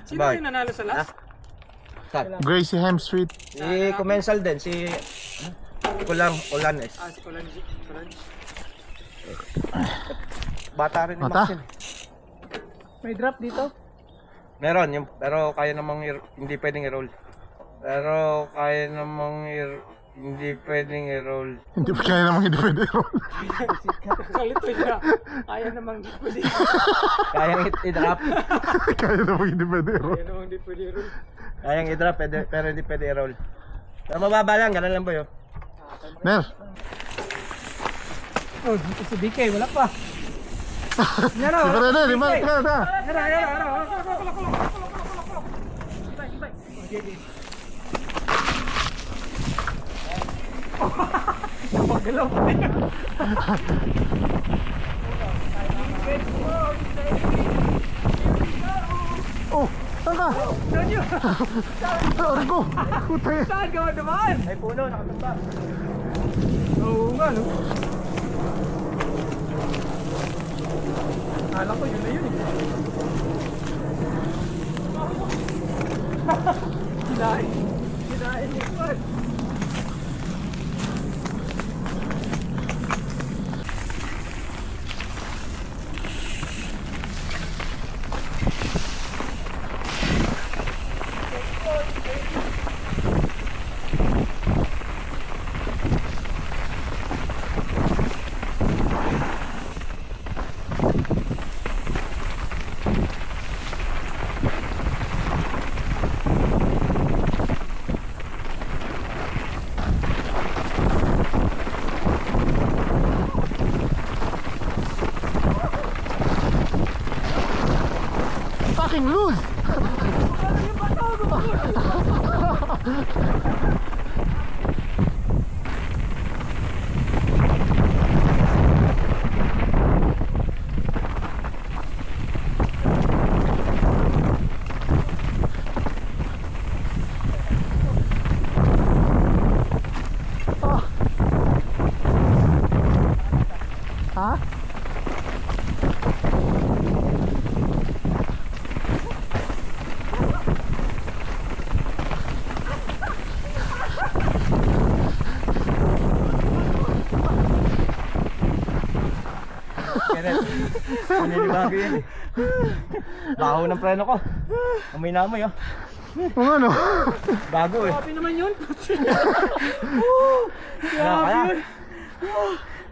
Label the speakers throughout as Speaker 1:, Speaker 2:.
Speaker 1: Sino yung nanalo sa last?
Speaker 2: Saan?
Speaker 3: Gracie Hem Street.
Speaker 2: Si Comensal din, si Olanes.
Speaker 1: Si Colanji.
Speaker 2: Bata rin ni
Speaker 3: Bata?
Speaker 2: Maxine.
Speaker 1: May drop dito?
Speaker 2: Meron, pero kaya namang hindi pwedeng i-roll. Pero kaya namang hindi pwedeng i-roll.
Speaker 3: Hindi pa kaya namang hindi pwede roll.
Speaker 1: Kalito niya. Kaya namang hindi pwede.
Speaker 2: Kayang i-drop.
Speaker 3: Kaya namang hindi pwede roll.
Speaker 1: Kaya namang hindi pwede rin.
Speaker 2: Kayang i-drop, pero hindi pwede i-roll. Pero mababa lang, ganun lang boy.
Speaker 3: Mer,
Speaker 1: Oh, dito si BK. Wala pa.
Speaker 3: di ba rin eh? Di ba? Tara.
Speaker 1: Pagalaw pa rin.
Speaker 3: Oh, saan ka?
Speaker 1: Saan yun?
Speaker 3: Aray ko. Putay.
Speaker 1: Saan ka naman?
Speaker 2: Ay puno, nakatumba.
Speaker 1: Oo nga, no? Akala ko yun na yun eh. Kinain. Kinain yung kwan.
Speaker 3: Fucking loose. Ha?
Speaker 2: Kenneth, maninibago yan eh. Baho ng preno ko. Amoy na amoy oh.
Speaker 3: Kung ano?
Speaker 2: Bago eh.
Speaker 1: Grabe naman yun.
Speaker 2: Kaya.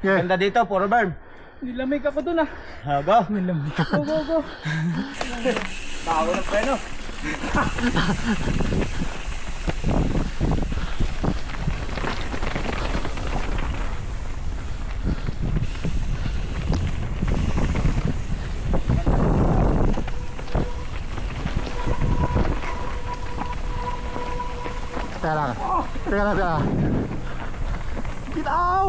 Speaker 3: Yeah.
Speaker 2: Ganda dito, puro berm.
Speaker 1: Nilamig ako dun ah.
Speaker 2: Go.
Speaker 1: Nilamig. Go, go, go.
Speaker 2: Baho ng preno.
Speaker 3: Teka lang. Teka lang. Bitaw!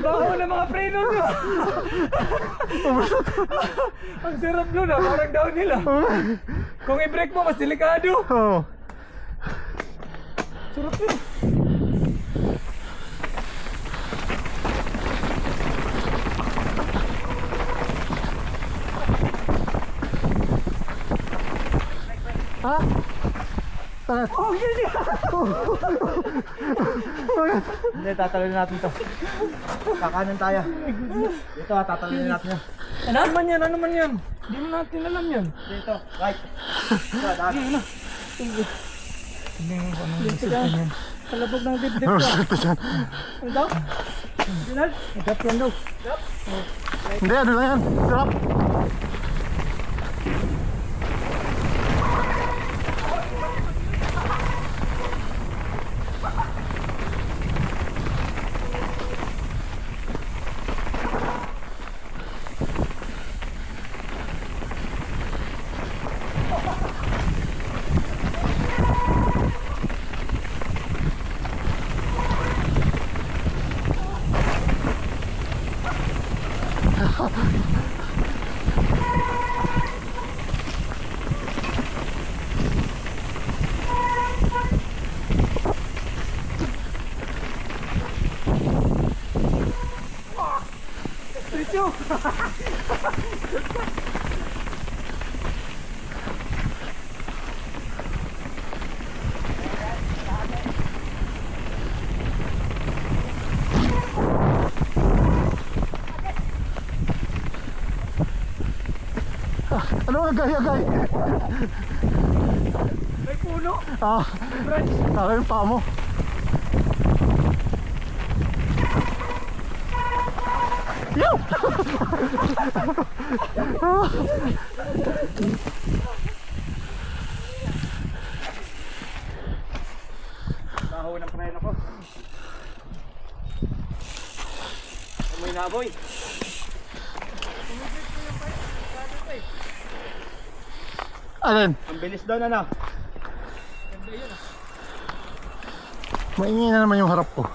Speaker 1: Baho na mga preno nyo. Ang sarap nun ah. Parang downhill ah. Kung i-break mo, mas delikado.
Speaker 3: Oh.
Speaker 1: Sarap yun.
Speaker 3: Ha? Bakit?
Speaker 1: Oh, ganyan.
Speaker 2: Hindi, tatalon natin to. Kakanan tayo. Dito tatalon natin yan.
Speaker 1: Ano man yan? Ano man yan? Hindi mo natin alam yan.
Speaker 2: Dito, right. Dito, daan.
Speaker 1: Hindi mo anong isip yan. Kalabog ng dibdib
Speaker 3: Ano
Speaker 1: ka.
Speaker 3: sakit dyan?
Speaker 1: Ano daw? Dinal? Drop yan daw. Drop?
Speaker 3: Hindi, ano lang yan? Drop! Ano nga agay?
Speaker 1: May puno.
Speaker 3: Ah,
Speaker 1: Branch.
Speaker 3: tara yung paa mo. Yo!
Speaker 1: Taho ng preno ko. Amoy na boy.
Speaker 3: Alin?
Speaker 1: Ang bilis daw na.
Speaker 3: Maingay na naman yung harap ko.